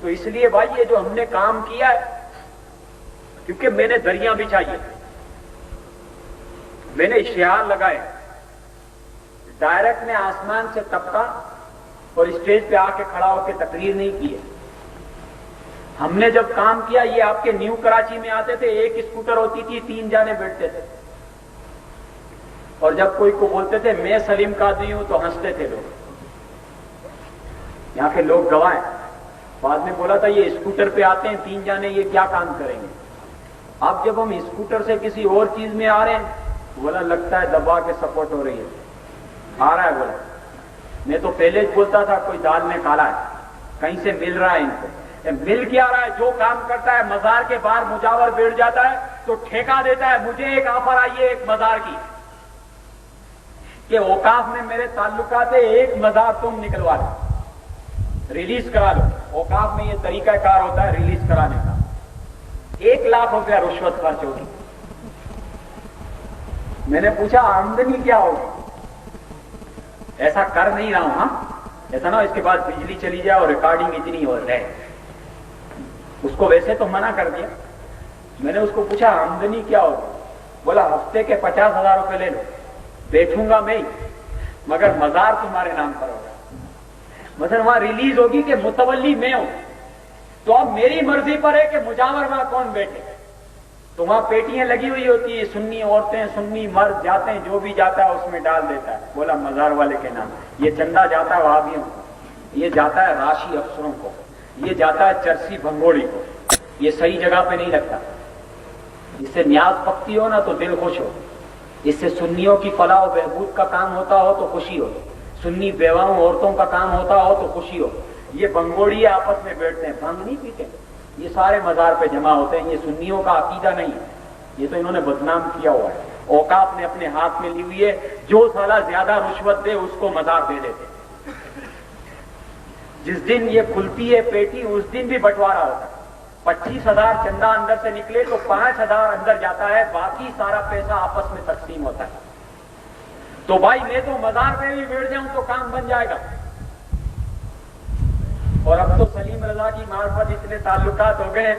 تو اس لیے بھائی یہ جو ہم نے کام کیا ہے، کیونکہ میں نے دریاں بچھائی ہے، میں نے اشتہار لگائے، ڈائریکٹ میں آسمان سے ٹپکا اور اسٹیج پہ آ کے کھڑا ہو کے تقریر نہیں کی ہے۔ ہم نے جب کام کیا، یہ آپ کے نیو کراچی میں آتے تھے، ایک اسکوٹر ہوتی تھی، 3 جانے بیٹھتے تھے، اور جب کوئی کو بولتے تھے میں سلیم قادری ہوں تو ہنستے تھے لوگ، یہاں کے لوگ گواہ ہیں۔ بعد میں بولا تھا یہ اسکوٹر پہ آتے ہیں 3 جانے، یہ کیا کام کریں گے؟ اب جب ہم اسکوٹر سے کسی اور چیز میں آ رہے ہیں، بولا لگتا ہے دبا کے سپورٹ ہو رہی ہے، آ رہا ہے بولا۔ میں تو پہلے ہی بولتا تھا کوئی دال میں کالا ہے، کہیں سے مل رہا ہے ان کو۔ مل کیا رہا ہے؟ جو کام کرتا ہے مزار کے باہر مجاور بیٹھ جاتا ہے تو ٹھیکہ دیتا ہے، مجھے ایک آفر آئی ہے ایک مزار کی کہ اوقاف میں میرے تعلقات ہے، ایک مزار تم نکلوا لو، ریلیز کرا لو۔ اوقاف میں یہ طریقہ کار ہوتا ہے ریلیز کرانے کا، 1 لاکھ روپیہ رشوت خرچ ہوگی۔ میں نے پوچھا آمدنی کیا ہوگی؟ ایسا کر نہیں رہا ہوں، ہاں ایسا نہ اس کے بعد بجلی چلی جائے اور ریکارڈنگ اتنی ہو رہے۔ اس کو ویسے تو منع کر دیا۔ میں نے اس کو پوچھا آمدنی کیا ہوگی؟ بولا ہفتے کے 50,000 روپے لے لو، بیٹھوں گا میں ہی، مگر مزار تمہارے نام پر ہوگا۔ مثلا وہاں ریلیز ہوگی کہ متولی میں ہوں، تو اب میری مرضی پر ہے کہ مجاور وہاں کون بیٹھے۔ تو وہاں پیٹیاں لگی ہوئی ہوتی ہیں، سنی عورتیں سنی مرد جاتے ہیں، جو بھی جاتا ہے اس میں ڈال دیتا ہے۔ بولا مزار والے کے نام یہ چندہ جاتا ہے وہابیوں کو، یہ جاتا ہے راشی افسروں کو، یہ جاتا ہے چرسی بھنگوڑی کو، یہ صحیح جگہ پہ نہیں لگتا۔ اس سے نیاز پکتی ہو نا تو دل خوش ہو، اس سے سنیوں کی فلاح و بہبود کا کام ہوتا ہو تو خوشی ہو، سنی بیواؤں عورتوں کا کام ہوتا ہو تو خوشی ہو۔ یہ بھنگوڑی آپس میں بیٹھتے ہیں، بھنگ نہیں پیتے، یہ سارے مزار پہ جمع ہوتے ہیں۔ یہ سنیوں کا عقیدہ نہیں ہے، یہ تو انہوں نے بدنام کیا ہوا ہے۔ اوقاف نے اپنے ہاتھ میں لی ہوئی ہے، جو سالہ زیادہ رشوت دے اس کو مزار دے دیتے۔ جس دن یہ کھلتی ہے پیٹی اس دن بھی بٹوارا ہوتا ہے۔ 25,000 چندہ اندر سے نکلے تو 5,000 اندر جاتا ہے، باقی سارا پیسہ آپس میں تقسیم ہوتا ہے۔ تو بھائی میں تو مزار پہ بھی بیٹھ جاؤں تو کام بن جائے گا۔ اور اب تو سلیم رضا کی معرفت اتنے تعلقات ہو گئے